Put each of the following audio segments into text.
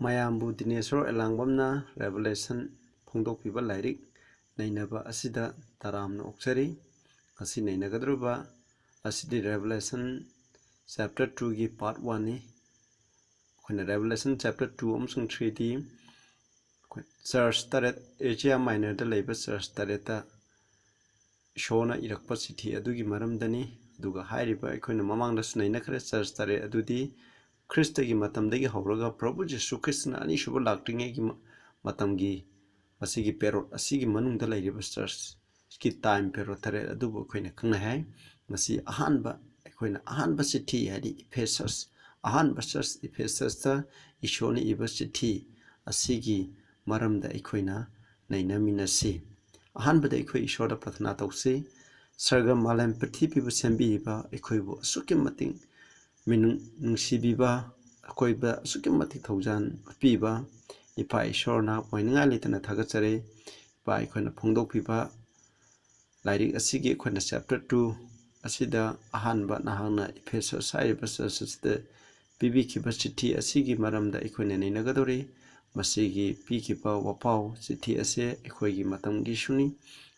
mayambu dinesoro elangbamna Revelation phongdokpiba lairik nainaba asida taramna okchari asi nainagadruba asidi Revelation chapter 2 gi part 1 ni khona Revelation chapter 2 amsung 3 di church taret Asia Minor da leiba church tareta shona irakpa chithi adugi maramdani duga hairiba aikoina mamangda sunaina khare church tare adudi Christagi matamdagi hawraga Prabhu Jesu Christna ani shuba laktingi matamgi asigi perot asigi manungda lairiba church ki time perot tare adubu aikoina khangna hai masi ahanba aikoina ahanba chithi hadi Ephesus ahanba church Ephesus ta ishoni iba chithi asigi maramda aikoina naina minasi ahanbada aikoi ishorda prathana tausi sarga malam prithibibu sembiba aikoibu asuki mating minung nungsibiba akoiba asuki mating thaujan piba ipa ishorna poinga litana thagachare ipa aikoina phongdokpiba lairik asigi aikoina chapter 2 asida ahanba nahangna Ephesus saiba sasida bibi kiba chithi asigi maramda aikoina nainagadori masigi pikiba wapau chithi ase aikoigi matamgi suni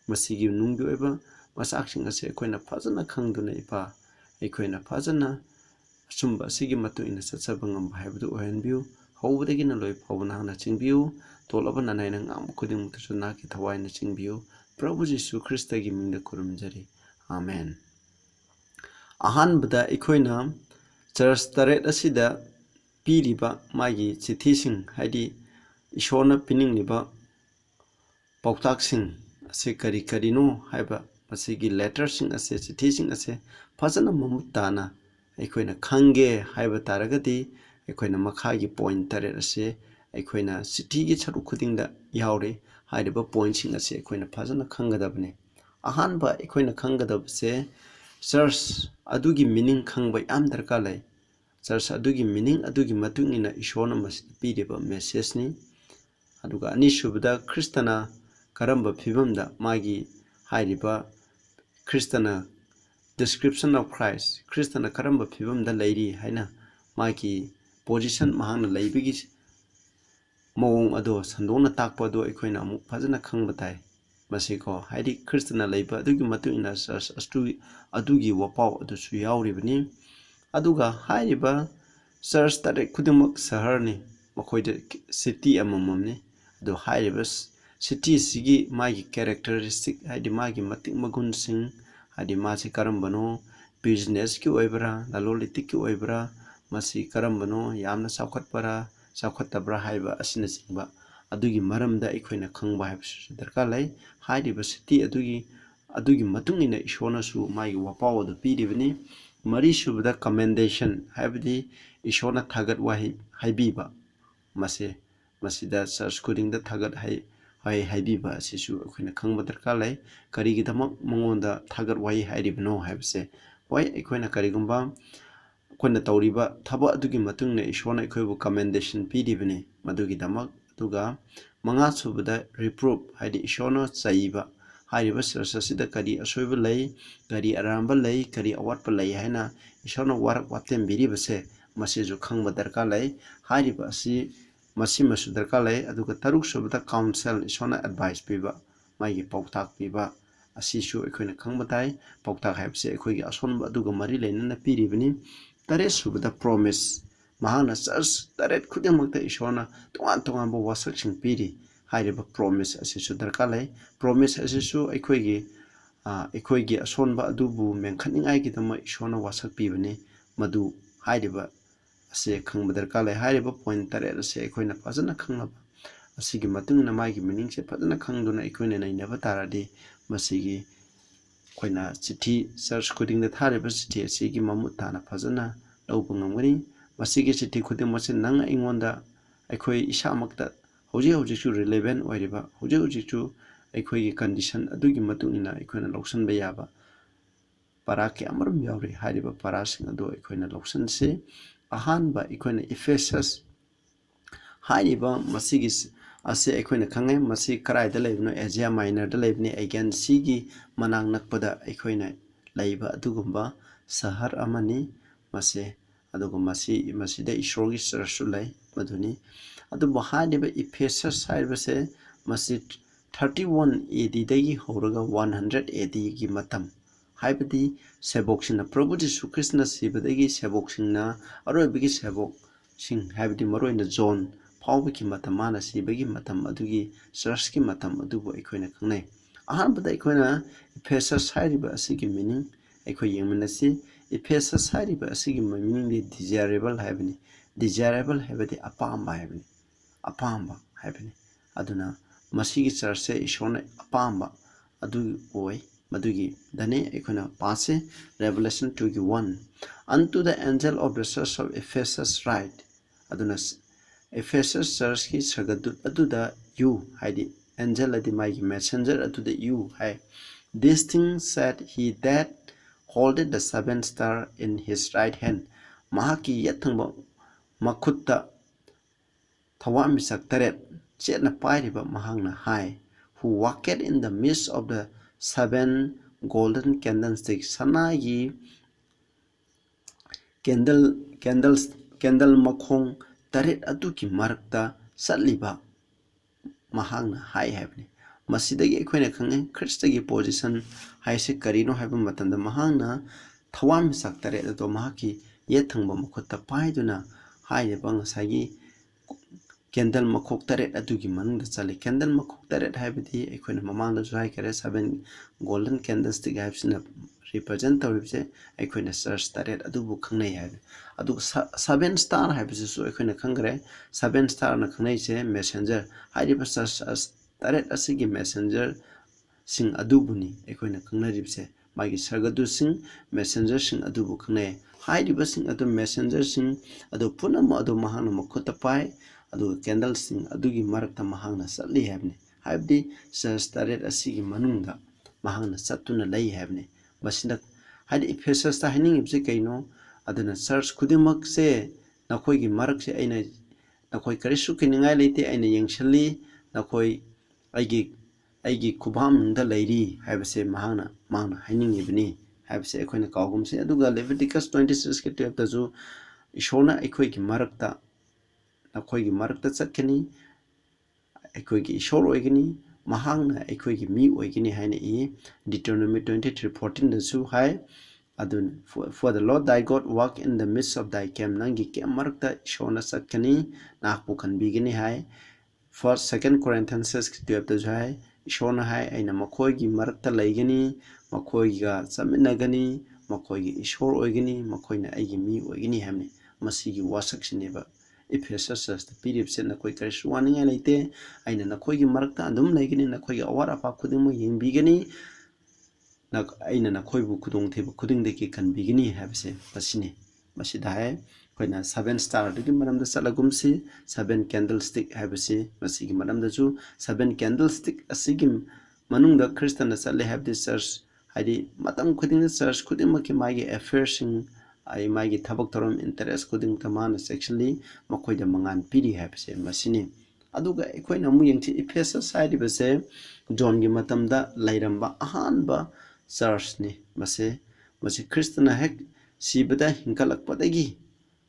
masigi nungbi oiba masaksing ase aikoina phajana khangduna ipa aikoina phajana sumba sigi matu ina satsaba ngamba haibdu ohenbiu hawbadagi na loi phawna hana chingbiu tolaba nanaina ngam khuding mutuna ki thawaina chingbiu Prabhu Jesu Christa gi mingda kurumjari amen ahanbada aikoina church taret asida piriba magi chithising haidi ishona piningliba pautaksing ase kari karino haiba masigi lettersing ase chithising ase phajana mamutana aikoina khange haiba taragadi aikoina makhagi point tare ase aikoina chithi gi charu khudingda yaure haiba pointsing ase aikoina phajana khangadabne ahanba aikoina khangadabse church adugi meaning khangba yam darka lai church adugi meaning adugi matungina ishona masida pideba message ni aduga ani subda Kristana karamba phibamda magi hairiba Kristana Description of Christ Kristana karamba phibamda lairi haina magi position mahangna laibigi mawong ado sandona takpa ado aikoina amuk phajana khangbatai masiko haidi Kristana laiba adugi matungina church adugi wapau adu su yauribani aduga hairiba church tare khudimak saharni makoida city amamamni adu hairiba city sigi magi characteristic haidi magi matik magun sing haidi masi karambano business ki oibra lalolitik ki oibra masi karambano yamna sakhatpara sakhatabra haiba asina singba adugi maramda aikoina khangba haibsu darka lai hairiba city adugi matungina ishona su magi wapau adu piribani mari subda commendation haibdi ishona thagat wahi haibiba masida church kudingda thagat haibiba asisu akoina khangba darka lai karigidamak mangonda thagat wahi hairibno haibse hoi akoina karigumba akoina tawriba thaba adugi matungna ishona akoibu commendation piribani madugidamak aduga manga subda reproof haidi ishona chaiba hairiba church asida kari asoiba lai kari aramba lai kari awatpa lai haina ishona warak watem biribase masiju khangba darka lai hairiba asi masimasu darka lai aduga taruk subda counsel ishona advice piba magi pautak piba asisu akoina khangba tai pautak haibse akoigi asonba aduga mari lainana piribani tare subda promise mahana church taret khudimakta ishona tongan wasak sing piri hairiba promise asisu darka lai promise asisu aikoigi asonba adubu mengkhaningai gidama ishona wasak pibani madu hairiba ase khangba darka lai hairiba point tare ase aikoina phajana khangnaba asigi matungna magi meaning se phajana khangduna aikoina nainaba taradi masigi koina chithi church khudingda thariba chithi asigi mamutana phajana lawba ngamgani masigi chithi khudimase nang ingonda aikoi isamakta hoji chu relevant oiriba hoji chu aikoi condition adugi matungina aikoina lawsanba yaba parake amarum yauri hariba parasing ado aikoina lawsanse ahanba aikoina Ephesus hariba masigi ase aikoina khangai masi karaida laibno Asia Minor da laibni again sigi manang nakpada aikoina laiba adugumba sahar amani mase ꯑꯗꯨꯒ ꯃꯁꯤꯗ ꯏꯁꯣꯔꯒꯤ ꯆꯔꯆꯁꯨ ꯂꯩ ꯃꯗꯨꯅꯤ ꯑꯗꯨꯕꯨ ꯍꯥꯏꯔꯤꯕ ꯏꯐꯦꯁꯁ ꯍꯥꯏꯕꯁꯦ ꯃꯁꯤ 31 AD ꯗꯒꯤ ꯍꯧꯔꯒ 100 AD ꯒꯤ ꯃꯇꯝ ꯍꯥꯏꯕꯗꯤ ꯁꯦꯕꯣꯛꯁꯤꯡꯅ ꯄ꯭ꯔꯚꯨ ꯖꯤꯁꯨ ꯈ꯭ꯔꯤꯁꯅ ꯁꯤꯕꯗꯒꯤ ꯁꯦꯕꯣꯛꯁꯤꯡꯅ ꯑꯔꯣꯏꯕꯒꯤ ꯁꯦꯕꯣꯛꯁꯤꯡ ꯍꯥꯏꯕꯗꯤ ꯃꯔꯨꯑꯣꯏꯅ ꯖꯣꯟ ꯐꯥꯎꯕꯒꯤ ꯃꯇꯝ ꯃꯥꯅ ꯁꯤꯕꯒꯤ ꯃꯇꯝ ꯑꯗꯨꯒꯤ ꯆꯔꯆꯀꯤ ꯃꯇꯝ ꯑꯗꯨꯕꯨ ꯑꯩꯈꯣꯏꯅ ꯈꯪꯅꯩ ꯑꯍꯥꯟꯕꯗ ꯑꯩꯈꯣꯏꯅ ꯏꯐꯦꯁꯁ ꯍꯥꯏꯔꯤꯕ ꯑꯁꯤꯒꯤ ꯃꯤꯅꯤꯡ ꯑꯩꯈꯣꯏ ꯌꯦꯡꯃꯤꯟꯅꯁꯤ ꯏꯐꯦꯁꯁ ꯍꯥꯏꯔꯤꯕ ꯑꯁꯤꯒꯤ ꯃꯤꯅꯤꯡꯗꯤ ꯗꯤꯖꯥꯏꯔꯦꯕꯜ ꯍꯥꯏꯕꯅꯤ ꯗꯤꯖꯥꯏꯔꯦꯕꯜ ꯍꯥꯏꯕꯗꯤ ꯑꯄꯥꯝꯕ ꯍꯥꯏꯕꯅꯤ ꯑꯄꯥꯝꯕ ꯍꯥꯏꯕꯅꯤ ꯑꯗꯨꯅ ꯃꯁꯤꯒꯤ ꯆꯔꯆꯁꯦ ꯏꯁꯣꯔꯅ ꯑꯄꯥꯝꯕ ꯑꯗꯨ ꯑꯣꯏ ꯃꯗꯨꯒꯤꯗꯅꯤ ꯑꯩꯈꯣꯏꯅ ꯄꯥꯁꯦ Revelation 2:1 Unto the angel of the church of Ephesus write aduna Ephesus church ki sagadut aduda you haidi angel adi maigi messenger aduda you hai this thing said he that holdeth the seven star in his right hand mahaki yathangba makhutta thawamisak taret chetna pairiba mahangna hai who walketh in the midst of the seven golden candlesticks sanagi candle makhong taret aduki marakta satliba mahangna hai haibni masidagi aikoina khange Christagi position haise karino haiba matanda mahangna thawamisak taret ado mahaki yethangba makhutta paiduna haibang ngasagi candle makhok taret adugi manungda chali candle makhok taret haibadi aikoina mamangda jai kare 7 golden candlestick haibsina represent tawibse aikoina church taret adubu khangnai haibe adu 7 star haibse su aikoina khangre 7 star na khangnai se messenger haiba church taret asigi messenger sing adubuni aikoina khangnaribse magi sargadu sing messenger sing adubu khangnai haiba sing adu messenger sing adu punama adu mahangna makhutta pai adu candle sing adugi marakta mahangna satli habni habdi church taret asigi manungda mahangna satuna lei habni masina hadi Ephesus ta hining ibse kaino aduna church khudimak se nakoi gi marak se aina nakoi karisu kiningai leite aina yengsali nakoi aigi khubam nungda leiri habse mahangna hining ibni habse akoina kawgum se aduga Leviticus 26 ke tep ta ju ishona aikoi gi marakta nakoi gi marakta chatkani aikoi gi ishor oigini mahangna aikoi gi mi oigini haina I Deuteronomy 23:14 da su hai adun for the Lord thy God walk in the midst of thy camp nangi camp marakta ishona chatkani nakpu kanbigini hai first 2 Corinthians 6:12 da hai ishona hai aina makoi gi marakta laigani makoi ga chaminagani makoi gi ishor oigini makoina aigi mi oigini hamni masigi wasak sineba Ephesus church piripse nakoi karisu waninga leite aina nakoigi marakta adum laigini nakoigi awar apa khudingmo yengbigani aina nakoibu khudong theba khudingdeki kanbigini habse pasine masida hai koina 7 star digi maramda salagumsi 7 candlestick habse masigi maramda ju 7 candlestick asigi manungda Christian sale have this church haidi matam khudingda church khudimaki magi affairs ai magi thabak torom interest kuding tamana sexually makoida mangan piri habse masini aduga ekoina mu yengchi Ephesus side base John gi matamda lairamba ahanba church ni mase Christian hek sibada hinkalakpadagi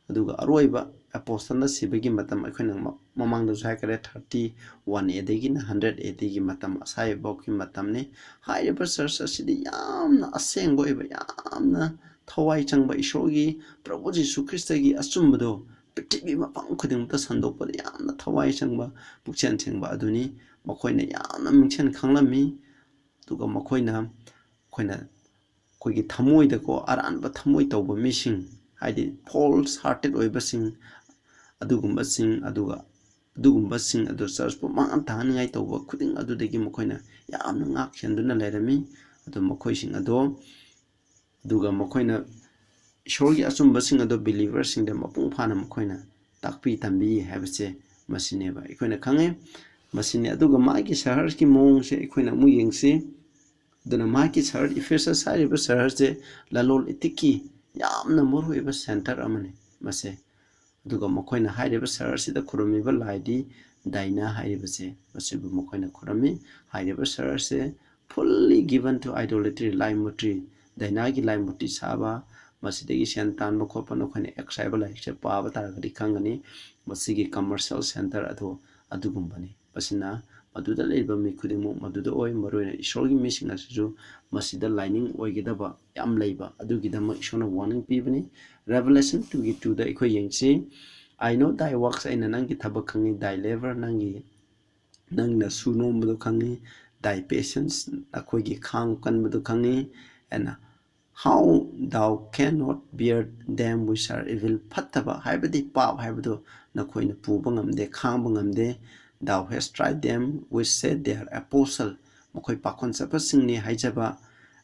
aduga aroiba apostle na sibagi matam ekoina mamangda jai kare 31 AD gi 100 AD gi matam asai bokki matam ni haiba church asidi yamna asengbo iba yamna thawai changba ishogi Prabhu Jisu Christagi achumbado prithibi mapang khudingta sandokpa yamna thawai changba pukchen chengba aduni makoina yamna mingchen khanglami tuga makoina koigi thamoida ko aranba thamoi tawba mising haidi false hearted oibasing adugumba sing adu church pu mangan thaningai tawba khuding adudagi makoina yamna ngak chenduna lerami adu makoising ado duga makoina ishorgi achumbasing ado believers sing da mapung phana makoina takpi tambi habse masineba ikoina khange masine aduga magi shahar ki mong se ikoina mu yengsi duna magi shahar Ephesus hariba shahar se lalol itiki yamna moruiba center amane mase aduga makoina hariba shahar sida khurumiba laidi daina hariba se masibu makoina khurami hariba shahar se fully given to idolatry laimutri dainagi laimuti saba masidagi sen tan ba khop no khone excible like se pa ba tar gadi khangani masigi commercial center adugumbani pasina maduda leiba mi khudimo maduda oi maroina isorgi missing asu masida lining oigedaba yam leiba adugidama isona warning pibani revelation 2:2 da ikoi yengsi I know thy works aina nangi thabak khangi thy labor nangi nangna suno madu khangi thy patience akoigi khang kan madu khangi and how thou cannot bear them which are evil phattaba haibadi pap haibadu nakoina puba ngamde khangba ngamde thou hast tried them which said they are apostle makoi pakon chapa singni haijaba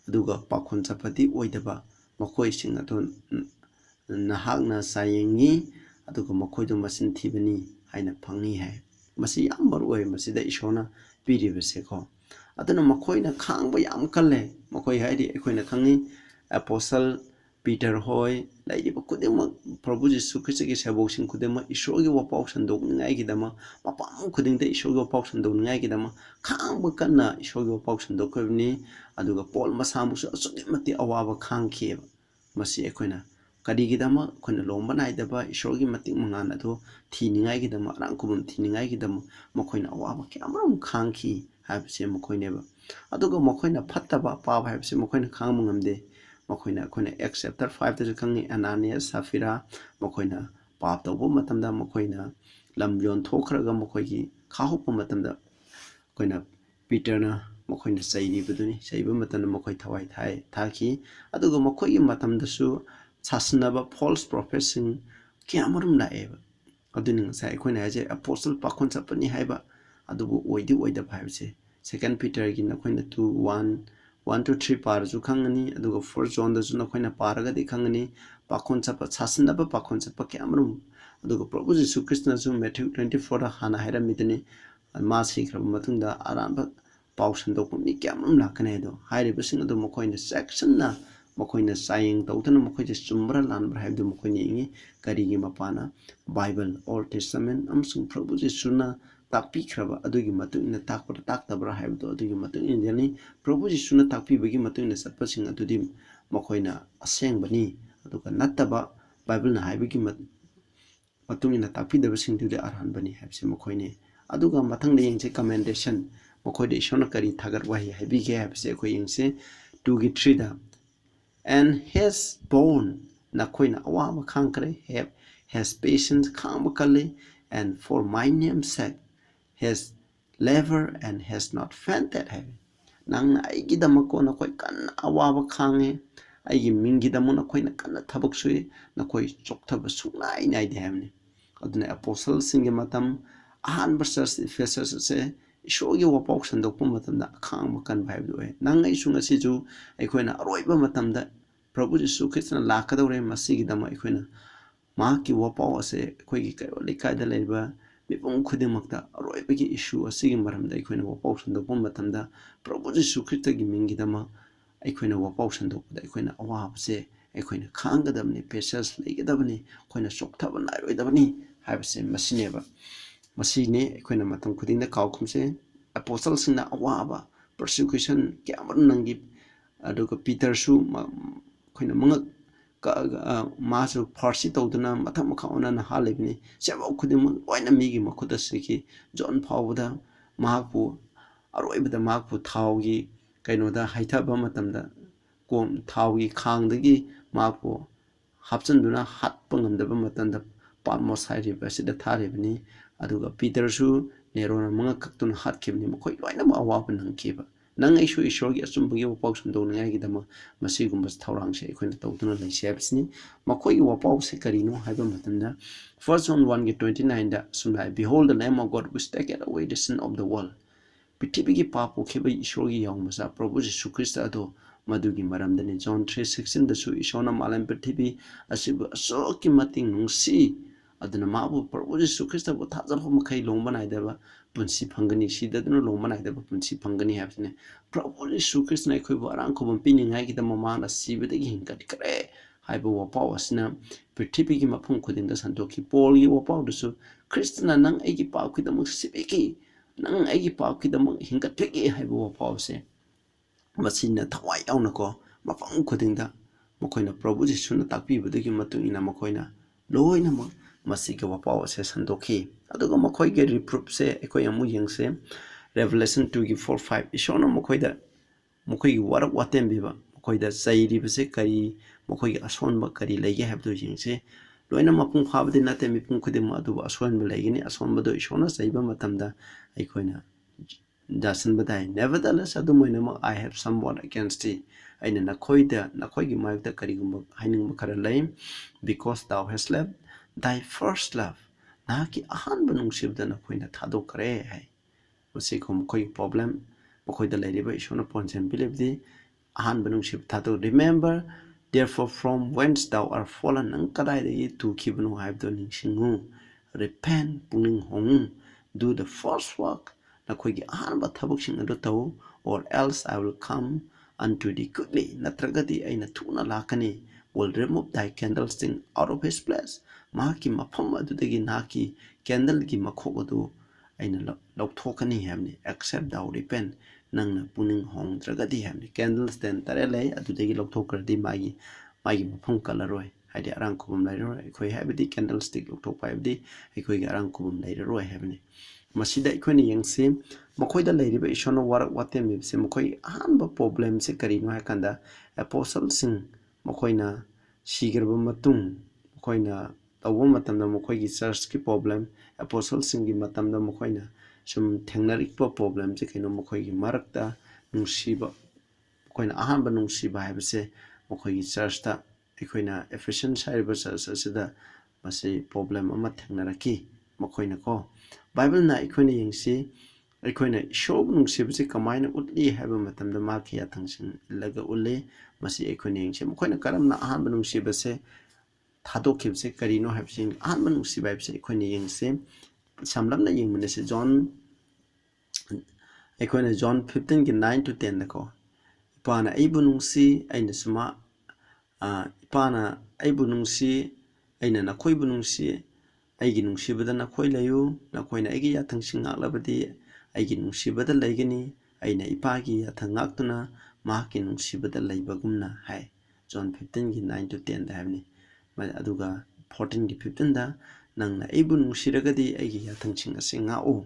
aduga pakon chapati oidaba makoi sing adon nahakna sayengi aduga makoi do masin thibani haina phangi hai masi yam maru oi masida isona piribase ko aduna makoina khangba yam kalle makoi haidi ekoina khangi apostle Peter hoy laidi kudema Prabhu Jesu Christ ki sabok sing kudema ishogi wapau sandok ngai kidama mapam kuding da ishogi wapau sandok ngai kidama khangba kanna ishogi wapau sandok kobni aduga Paul masamu asudi mati awaba khangkheba masi ekoina kadi gidama khona lomba naidaba ishogi mati mangana do thiningai gidama rangkubum thiningai gidama makoina awaba kyamram khangki habse makoineba aduga makoina phattaba pa habse makoina khangmu ngamde makoina khona Acts chapter 5 da khangi Ananias Sapphira makoina pap tawbo matamda makoina lamjon thokraga makoigi khahopa matamda koina Peter na makoina sairi buduni saiba matamda makoi thawai thai thaki aduga makoigi matamda su sasnaba false professing kyamarum laeba aduni sai koina haje apostle pakon chapani haiba adubu oidi oida bhaibse second Peter gi na koina 1 to 3 par ju khangani aduga 4 John da ju na koina paraga di khangani pakon chapa sasnaba pakon chapa kyamarum aduga Prabhu Jesu Christ na ju Matthew 24 da hana haira mitini ma sikraba matungda aramba pausan do mi kyamrum lakane do haire bising do makoina section na makoina saying tawtana makoina chumbra lanbra haibdu makoina ingi karigi mapana Bible Old Testament amsung Prabhu Jesu na takpi khraba adugi matungina takpara taktabra haibdu adugi matungina yani Prabhu Jesu na takpi bagi matungina satpasing adudi makoina asengbani aduga nattaba Bible na haibigi matungina takpi dabasing dude arhanbani haibse makoine aduga mathangda yengse commendation makoide isona kari thagar wahi haibige haibse ko yengse 2 gi 3 da and has born na koina awama khankre has patience khamakale and for my name's sake has labor and has not fainted heaven nang aigi damako na koi kan awaba khange aigi mingi damu na koina kan thabak sui na koi chokthaba sunai nai de hamne aduna apostle singe matam ahan verses Ephesus se ishogi wapok sandokpa matamda khang makan vibe do nang ai sunga si ju aikoina aroiba matamda Prabhu Jesu Christ na lakadore masigi dama aikoina ma ki wapok ase koigi kai likai da leiba mipung khudimakta aroibagi issue asigi maramda aikoina wapok sandokpa matamda Prabhu Jesu Christ gi mingi dama aikoina wapok sandokpa aikoina awabse aikoina khangadamni patience leigadabani koina sokthaba nairoidabani haibse masineba masine aikoina matam khudingda kawkhumse apostle singna awaba persecution kyamar nangi aduga Peter su koina mangak masu farsi tawduna matham makhauna na halibni seba khudim oina migi makhuda siki John phawda mahakpu aroibada mahakpu thawgi kainoda haithaba matamda kom thawgi khangdagi mahakpu hapchanduna hatpa ngamdaba matamda palmos hairiba sida tharibni aduga Peter su nerona manga kaktun hatkibni makoi loina ma awaba nangkiba nang ai su ishorgi achumbagi wapau sundong ngai gidama masigumba thawrang se khoina tawtuna laisebsni makoi wapau se karino haiba matanda 1 John 1:29 da sunai behold the lamb of God which taketh away the sin of the world pithibigi papu kheba ishorgi yawmasa Prabhu Jesu Christ ado madugi maramdani John 3:16 da su ishona malam pithibi asibu asoki mating nungsi aduna mabu Prabhu Jesu Christ bu thajaba makai longba naidaba punsi phangani sidaduna longba naidaba punsi phangani habsne Prabhu Jesu Christ na khoi barang khobam pini ngai ki dama mana sibedagi hinkat kare haiba wapaw asna prithibi gi mapung khudinda santoki Paul gi wapaw dusu Christna nang egi paw ki dama sibeki nang egi paw ki dama hinkat thegi haiba wapaw se masina thawai yawnako mapang khudinda makoina Prabhu Jisuna takpibadagi matungina makoina loinamak masiga wapaw ase sandokhi aduga makoige reproof se ekoi amu yengse Revelation 2:4-5 ishona makoida makoigi warak watem biba makoida sairi base kari makoigi asonba kari lege habdo yengse loina mapung phabadi nate mipung khudima adu asonba legini asonbado ishona saiba matamda ekoina Jason badai nevertheless adu moina I have somewhat against thee aina nakoigi mayukta karigumba haining khara lay because thou hast left thy first love naki ahanba nungsibda nakoina thadokre hai masi ko mokoi problem mokoi da leriba ishona ponsen bilibdi ahanba nungsib thado remember therefore from whence thou art fallen nang kadai de tu kibnu haibdo ningsingu repent puning hong do the first work nakoigi ahanba thabuksing ado tau or else I will come unto thee quickly natragadi aina thuna lakani will remove thy candlestick out of his place maki mafam adudagi naki candle gi makhogodu aina lauthokani hamni except thou repent nangna puning hong dragadi hamni candles then tarele adudagi lauthokradi magi mafam kalaroi haidi arang kubum lairoi ekoi habidi candlestick lauthokpa habidi ekoi gi arang kubum lairoi habni masida ikoni yangse makoida lairiba ishona warak watem bibse makoi ahanba problem se karino hakanda apostle sing makoina sigerba matung makoina tawba matamda makoigi church ki problem apostle singi matamda makoina sum thengnarikpa problem se kaino makoigi marakta nungsiba makoina ahanba nungsiba habse makoigi church ta ekoina Ephesus haiba church asida masi problem ama thengnaraki makoina ko Bible na ekoina yengsi ekoina show nungsibse kamaina utli haiba matamda maki athangsing laga ulle masi ekoina yengsi makoina karamna ahanba nungsibase thadokibse karino habsing ahanba nungsiba habse ekoina yengse samlamna yengmane John ekoina John 15 ki 9 to 10 dako ipana aibu nungsi aina suma ipana aibu nungsi aina nakoibu nungsi aigi nungsibada nakoi layu nakoina aigi yathang labadi aigi nungsibada laigani aina ipagi yathang ngaktuna mahaki nungsibada laibagumna hai John 15 ki 9 to 10 da habni aduga 14 ki 15 da nangna aibu nungsiragadi aigi yathang ase ngao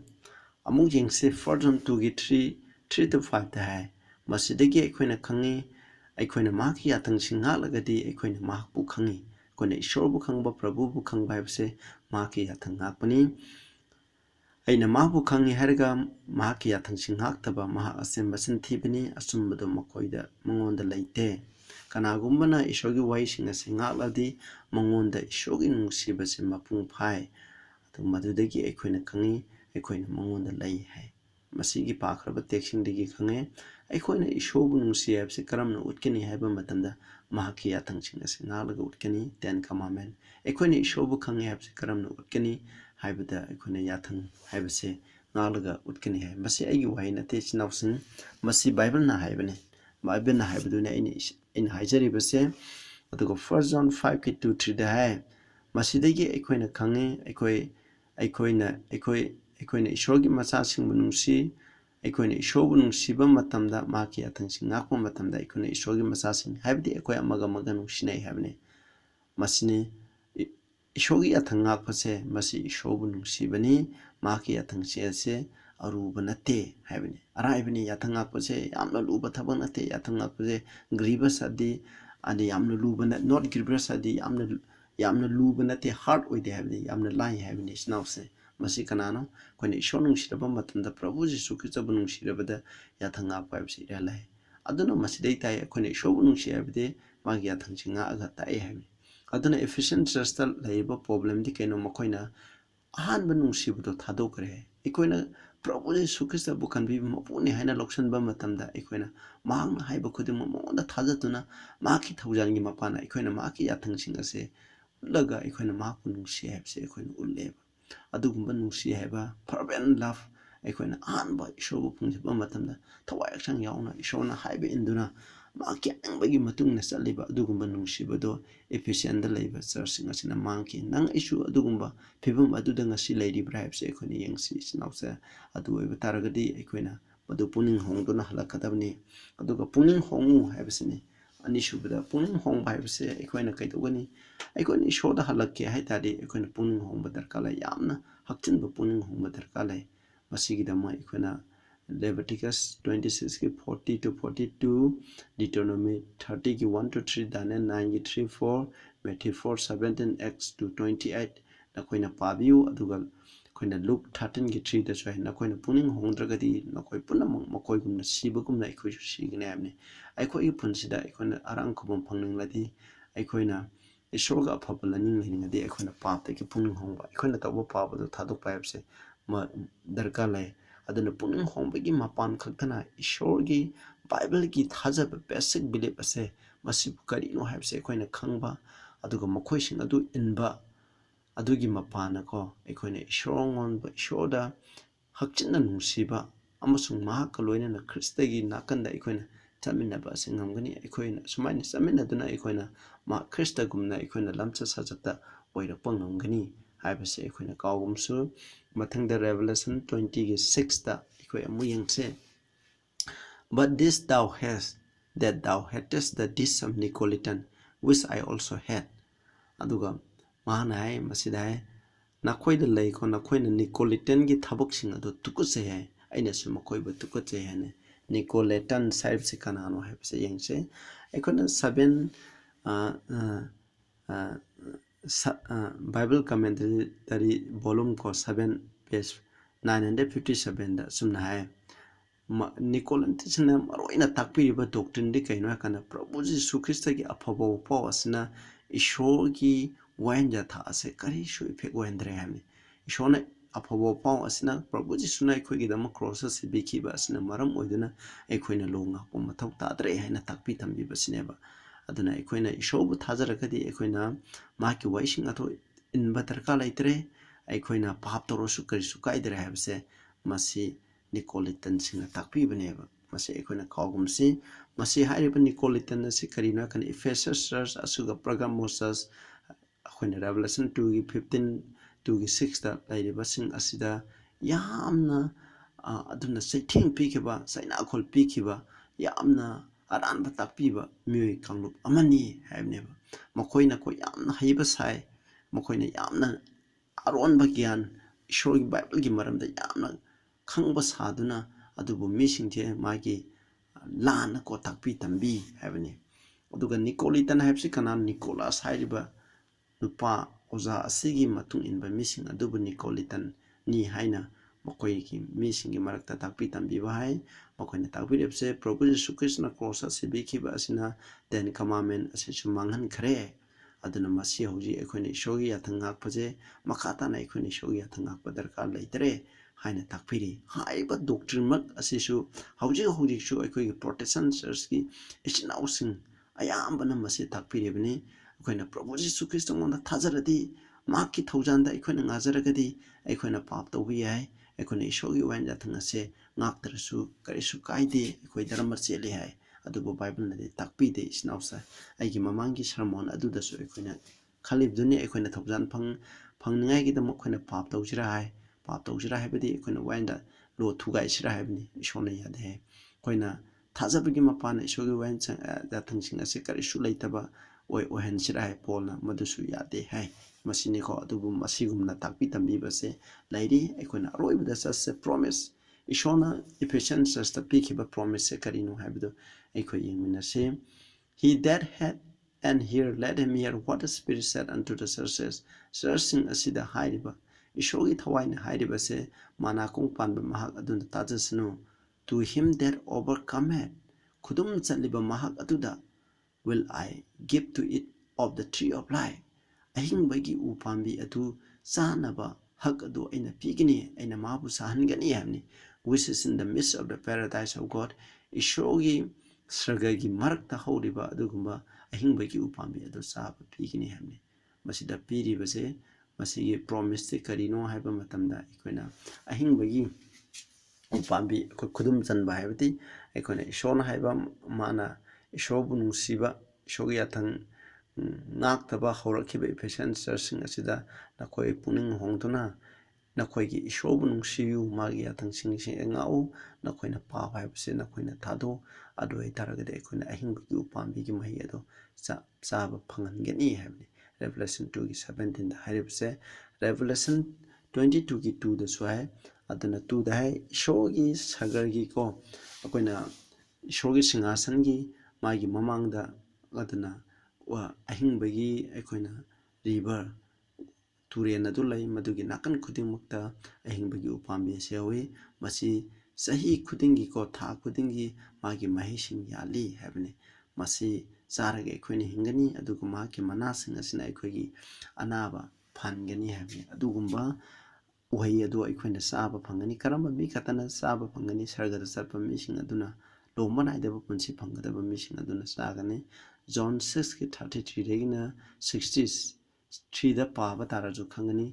amung jengse 1 John 2 ki 3 to 5 da hai masidagi ekoina khangi ekoina mahaki yathang lagadi ekoina mahakbu khangi koina ishor bu khangba prabhu bu khangba habse mahaki yathang ngakpani aina mahbu khangi harga mahaki yathang taba maha asemba sinthibani asumbado makoida mangonda laite kanagumbana ishogi waising ase ngakladi mangonda ishogi nungsibase mapung phai adu madudagi ekoina khangi ekoina mangonda lai hai masigi pakraba teksing digi khange ekoina ishobu nungsi habse karamna utkani haiba matamda mahaki yathang ase ngalaga utkani 10 commandment ekoina ishobu khange habse karamna utkani haibada ekoina yathang haibase ngalaga utkani hai masi aigi waina te chinawsing masi bible na haibane bible na haibaduna in haijari base adugo 1 John 5 ki 2 3 da hai masidagi ekoina khange ekoina ishorgi macha sing nungsi ekoina ishobu nungsiba matamda maki yathang ngakpa matamda ekoina ishogi macha sing haibdi ekoi amaga nungsinai habne masine ishogi yathang ngakpase masi ishobu nungsibani maki yathang ase aruba nate habne araibani yathang ngakpase yamna luba thabang nate yathang ngakpase grievous adi yamna luba not grievous adi yamna luba nate hard oide habne yamna lai habne snause masi kanano koine ishor nungsiraba matamda prabhu Jesu Christ bu nungsirabada yathang ngakpa habse relai aduna masidai tai koine ishobu nungsirabade magi yathang aga tai habne aduna efficient church ta laiba problem di kaino makoina ahanba nungsibado thadokre ekoina prabhu Jesu Christ bu kanbi mapuni haina loksan ba matamda ekoina mahang haiba khudum monda thajatuna maki thaujangi mapana ekoina maki yathang ase laga ekoina maku nungsi habse ekoina ulleba adugumba nungsi haiba fervent love ekoina ahanba ishobu pungsiba matamda thawai aksang yauna ishona haiba induna maki angbagi matungna saliba adugumba nungsibado Ephesians da laiba church ngasina mangki nang isu adugumba phibum aduda ngasi lairibra habse ekoina yengsi sinausa adu oiba taragadi ekoina madu puning hongduna halakadabni aduga puning hongu habsini ꯑꯅꯤꯁꯨꯕꯗ ꯄꯨꯛꯅꯤꯡ ꯍꯣꯡꯕ ꯍꯥꯏꯕꯁꯦ ꯑꯩꯈꯣꯏꯅ ꯀꯩꯗꯧꯒꯅꯤ ꯑꯩꯈꯣꯏꯅ ꯏꯁꯣꯔꯗ ꯍꯜꯂꯛꯀꯦ ꯍꯥꯏꯇꯥꯔꯗꯤ ꯑꯩꯈꯣꯏꯅ ꯄꯨꯛꯅꯤꯡ ꯍꯣꯡꯕ ꯗꯔꯀꯥꯔ ꯂꯩ ꯌꯥꯝꯅ ꯍꯛꯆꯤꯟꯕ ꯄꯨꯛꯅꯤꯡ ꯍꯣꯡꯕ ꯗꯔꯀꯥꯔ ꯂꯩ ꯃꯁꯤꯒꯤꯗꯃꯛ ꯑꯩꯈꯣꯏꯅ Leviticus 26ꯒꯤ 40 to 42 Deuteronomy 30ꯒꯤ 1 to 3 Daniel 9ꯒꯤ 3 4 Matthew 4:17 Acts 2:28 नखोइना पाबियु अदुगा अखोइना Luke 13ꯒꯤ 3 दसु है नखोइना पुनिंग होंद्रगदि नखोइ पुनमक मखोइगुमना सिबगुमना अखोइसु सिगने हमने अखोइ पुनसिदा अखोइना अरांग खबम फंगनिंगलदि अखोइना ईश्वरगा अफब लनिंग लेनिंगदि अखोइना पापदगि पुनिंग होंबा अखोइना तब पापदो थादोकपा हाबसे दरकार लै अदुना पुनिंग होंबगी मपान खक्तना ईश्वरगी बाइबलगी थाजब बेसिक बिलीफ असे मसिबु करिनो हाबसे अखोइना खंगबा अदुगा मखोइसिंग अदु इनबा अदुगी मपाना को अखोइना ईश्वरंगोनबा ईश्वरदा हक्चिन्ना नुंसिबा अमसुंग महाक लोइना ख्रिस्तगी नाकंदा अखोइना चमिनबा असे ngमगनि अखोइना सुमाइना चमिनदुना अखोइना मा ख्रिस्तगुमना अखोइना लमचा सजता ओइरपा ngमगनि हाइबसे अखोइना कावगुमसु मथंगदा Revelation 20गी 6 दा अखोइ अमु यंगसे But this thou hast that thou hatest the deeds of Nicolaitan which I also had अदुगा माना है मसिदा है नखोइदा लैको नखोइना निकोलेटन की थबकसिंग अदु तुकुसे है अइनासु मखोइबा तुकुचे है निकोलेटन साइब से कनानो है से यंगसे अखोना 7 बाइबल कमेंटरी वॉल्यूम को 7 पेज 957 दा सुमना है निकोलेटन मरोइना ताकपिरिबा डॉक्ट्रिन दि कइनो kana प्रभु यीशु ख्रिस्ट की अफबो पाव असना ईश्वर की वायंजा था असे करिसु इफेक्ट वेंद्रे हमने ईश्वर ने अफबो पाव असना प्रभु यीशु ने अखोइगी दम क्रॉस से बिखिबा असना मरम ओइदना अखोइना लोंगा को मथौ ताद्रे हैना ताकपि तंबि बसिनेबा अदुना अखोइना ईश्वरबु थाजरकदि अखोइना माकी वाइसिंग अथो इनबा दरकार लैतरे अखोइना पाप तोरसु करिसु काइदरे हाबसे मसी निकोलेटन सिंग ताकपिबनेबा मसी अखोइना कावगुमसी मसी हाइरिबा निकोलेटन से करिना कन Ephesus church असुगा Pergamos church अखोइना Revelation 2गी 15 2गी 6 दा लाइरिबा सिंग असिदा यामना अदुना सैथिंग पिखिबा सैना खोल पिखिबा यामना अरानबा ताकपिबा मियोइ कांगलुप अमनी हाइबनेबा मखोइना को यामना हाइबा साइ मखोइना यामना अरोनबा ज्ञान ईश्वरगी बाइबलगी मरमदा यामना खंगबा सादुना अदुबु मिसिंगथे मागी लाना को ताकपि तंबी हाइबने अदुगा निकोलेटन हाइबसि कना निकोलास हाइरिबा नुपा ओजा असिगी मतुंग इनबा मिसिंग अदुबु निकोलेटन नि हाइना मखोइगी मिसिंगी मरकता ताकपि तंबीबा हाइ मखोइना ताकपिरेबसे प्रभु यीशु ख्रिस्टना क्रॉस असे बिखिबा असिना देन कमामेंट असे सुमांगन खरे अदुना मसी हौजी अखोइना ईश्वरगी याथंग ngakpजे मखाताना अखोइना ईश्वरगी याथंग ngakpa दरकार लैतरे हाइना ताकपिरि हाइबा डॉक्ट्रिन मक असिसु हौजिसु अखोइगी प्रोटेस्टेंट चर्च की इचिनाउसिंग अयाम्बना मसी ताकपिरिबनि अखोइना प्रभु यीशु ख्रिस्टमोना थाजरदि माकी थौजानदा अखोइना ngaजरगदि अखोइना पाप तौबि याय अखोइना ईश्वरगी वाइन याथंग असे ngakतरसु करिसु काइदे अखोइ धर्म चेले हाय अदुबो बाइबल नदि ताकपिदे इचिनाउसा आइगी ममांगी सरमोन अदुदसु अखोइना खालिबदुनि अखोइना थौजान फंगनिङाइगिदम अखोइना पाप तौजिरा हाय पाप तौजिरा हाइबदि अखोइना वाइनदा लो थुगाइसिरा हाइबनि ईश्वरना यादे है अखोइना थाजबगी मपान ईश्वरगी वाइन याथंगसिंग असे करिसु लैतबा ओहनसिरा हाय पोलना मदुसु यादे हाय मसिनिको अदुबु मसिगुमना ताकपि तंबीबसे लैरि अखोइना अरोइबदा ससे प्रॉमिस ईश्वरना Ephesians चर्चता पिखिबा प्रॉमिस से करिनो हाइबदो अखोइ यंगमिनसे He that had and here let him hear what the Spirit said unto the churches churching asida hairiba ईश्वरगी थवाइना हाइरिबसे मानाकों Panba महाक अदुना ताजसनु to him that overcometh खुदुम चलिबा महाक अदुदा will I give to it of the tree of life अहिंबगी उपांबी अदु चानबा हक अदु अइना पिगनि अइना माबु साहनगनि हमनि which is in the midst of the paradise of God ईश्वरगी स्वर्गगी मरकता हौरिबा अदुगुंबा अहिंबगी उपांबी अदु चाबा पिगनि हमनि मसिदा पिरिबसे मसिगे promise से करिनो हाइबा मतमदा अखोइना अहिंबगी उपांबी खुदुम चनबा हाइबति अखोइना ईश्वरना हाइबा माना ईश्वरबु नुसिबा ईश्वरगी याथंग ngaktaba haurakhiba Ephesians church असिदा नखोइ पुनिंग होंगतुना नखोइगी इशोरबु नुंसियु मागी याथंसिंगसे एंगाउ नखोइना पाव हाइबसे नखोइना थादो अदो इतारगदे अखोइना अहिंबगी उपांबिगी मही अदो चाबा फंगनगेनी हाइबनी रेवलेशन 2 की 17 दा हाइबसे रेवलेशन 22 की 2 दा सुहाय अदना 2 दा है इशोरगी सगरगी को अखोइना इशोरगी सिंहासनगी मागी ममांगदा अदना वा अहिंबगी अखोइना रिवर तुरेन अदु लई मदुगी नाकन खुदिंगमुक्ता अहिंबगी उपांबी से होई मसी सही खुदिंगी को था खुदिंगी मागी महिसिंग याली हैबने मसी चारगे अखोइने हिंगनी अदुगु मागी मनासिंग असिना अखोइगी अनाबा फानगनी हैबने अदुगुंबा उहई अदु अखोइने चाबा फंगनी करम मी खतना चाबा फंगनी सरगदा चरपा मिसिंग अदुना लोमा नाइदबा पुंसी फंगदबा मिसिंग अदुना चागने जॉन 6 की 33 रेगिना 63 दा पाबा ताराजु खंगनी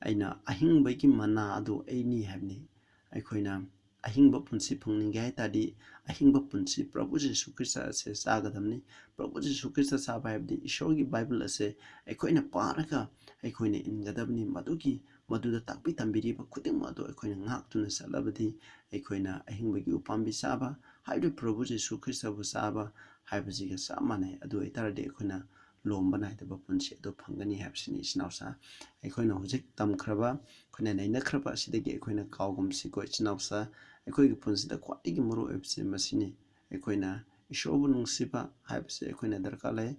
अइना अहिंबगी मना अदु अइनी हैबनी अखोइना अहिंब पुंसी फंगनिगे हाइतादी अहिंब पुंसी प्रभु जीशु ख्रिस्ट असे चागदमनी प्रभु जीशु ख्रिस्ट चाबा हैबदी ईश्वरगी बाइबल असे अखोइना पारगा अखोइना इनगदबनी मदुदा ताकपि तंबिरिबा खुदिंग मदु अखोइना ngakतुना सलबदी अखोइना अहिंबगी उपांबी चाबा हाइबदि प्रभु जीशु ख्रिस्ट बु चाबा हाइबजिगा सामाने अदु इतारदे अखोइना लोम्बा नाइदबा पुंसी अदु फंगनी हैबसिनी इचनाउसा अखोइना हुजिक तमख्रबा अखोइना नैनख्रबा सिदगी अखोइना काउगमसिको इचनाउसा अखोइगी पुंसीदा ख्वाइगी मरु एबसे मसिनी अखोइना ईश्वरबु नुंसिबा हाइबसे अखोइना दरकार लय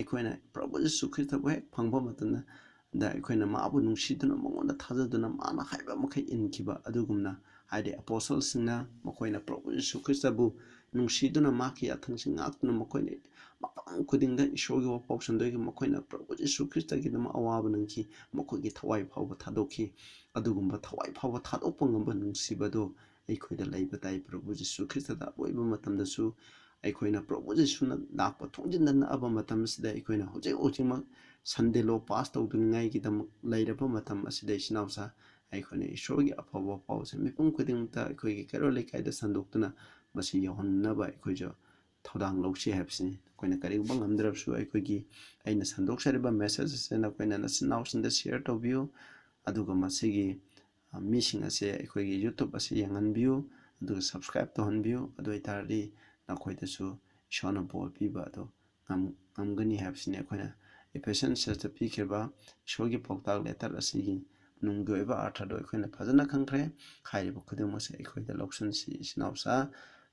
अखोइना प्रभु जीशु ख्रिस्ट बु हेक फंगबा मतना दा अखोइना माबु नुंसिदुना मंगोंदा थाजदुना माना हाइबा मखै इनखिबा अदुगुमना हाइदे अपोस्टल सिंगना मखोइना प्रभु जीशु ख्रिस्ट बु नुंसिदुना माकी अथंसिंग ngakतुना मखोइना मफम खुदिंगदा ईश्वरगी वपाउ संदोइगी मखोइना प्रभु जीशु ख्रिस्टगी दमा अवाबा नंखि मखोइगी थवाइ फावबा थादोखि अदुगुंबा थवाइ फावबा थादोकपा ngamba नुंसिबदो अखोइदा लैबा ताइ प्रभु जीशु ख्रिस्टदा लोइबा मतमदसु अखोइना प्रभु जीशुना लाकपा थोंजिनदना अबा मतमसिदा अखोइना होजिक संडे लो पास तौदुनिंगाइगी दम लैरबा मतम असिदा इसिनाउसा अखोइना ईश्वरगी अफबा पाउसे मिपुम खुदिंगता अखोइगी केरो लेकाइदा संदोक्तुना मसि यहन्नबा अखोइजो थौदांग लौसी हैबसिनी अखोइना करिगुबा ngamdrabsu अखोइगी अइना संदोक्सरिबा मेसेज असे नखोइना नसिनाउसिंदा शेयर तौबियो अदुगा मसिगी मीसिंग असे अखोइगी यूट्यूब असे यंगनबियो अदुगा सब्सक्राइब तौहनबियो अदु इतारदी नखोइदसु ईश्वरना बोल पीबा अदो ngamgani हैबसिनी अखोइना एफेसियंस चर्च पीखेबा ईश्वरगी पौताक लेटर असिगी नुंगी ओइबा अर्थदो अखोइना फजना खंख्रे खाइरिबा खुदिंमसे अखोइदा लौसनसी इस्नाउसा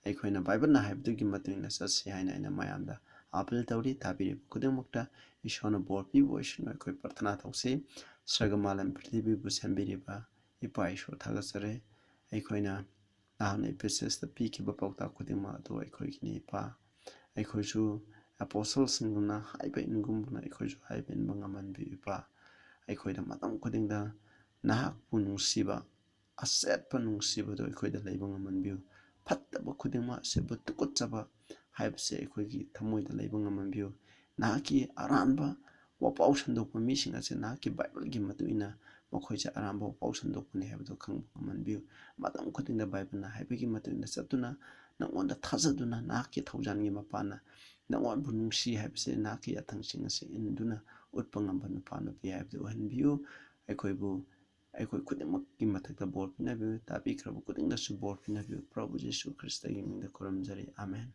अखोइना बाइबलना हाइबदुगी मतुंगना ससि हाइना आइना मयामदा अपील तौरी ताबिरिबा खुदिंमक्ता ईश्वरना बोल पीबो ओइसनो अखोइ प्रार्थना तौसी स्वर्गमालन पृथ्वीबु सेंबिरिबा इपा ईश्वर थागसरे अखोइना नाहन एफेससता पीखेबा पौताक खुदिंमा अदो अखोइगिनी इपा अखोइसु अपोस्टल सिंगुना हाइबा इनगुमना अखोइसु हाइबा इनबा ngamenbi इपा अखोइदा मतम खुदिंगदा नाहकपु नुंसिबा असेटपा नुंसिबदो अखोइदा लैबा ngamenbi फत्तबा खुदिंमा असेबु तुकुचबा हाइबसे अखोइगी थमोइदा लैबा ngamenbi नाहकी अरानबा वपाउ संदोकपा मीसिंग असे नाहकी बाइबलगी मतुइना मखोइसे अरानबा वपाउ संदोकपनि हाइबदो खंबा ngamenbi मतम खुदिंगदा बाइबलना हाइबगी मतुइना सतुना नंगोंदा थाजदुना नाहकी थौजानगी मपाना नंगोंबु नुंसि हाइबसे नाहकी अथंसिंग असे इनदुना उत्पा ngamba नुपा नुपि हाइबदो ओहनबियो अखोइबु अखोइ खुदिंमक्की मथक्ता बोल पिनाबियो ताबिख्रबु खुदिंगदसु बोल पिनाबियो प्रभु जीशु ख्रिस्टगी मिंगदा खुरमजरी आमेन।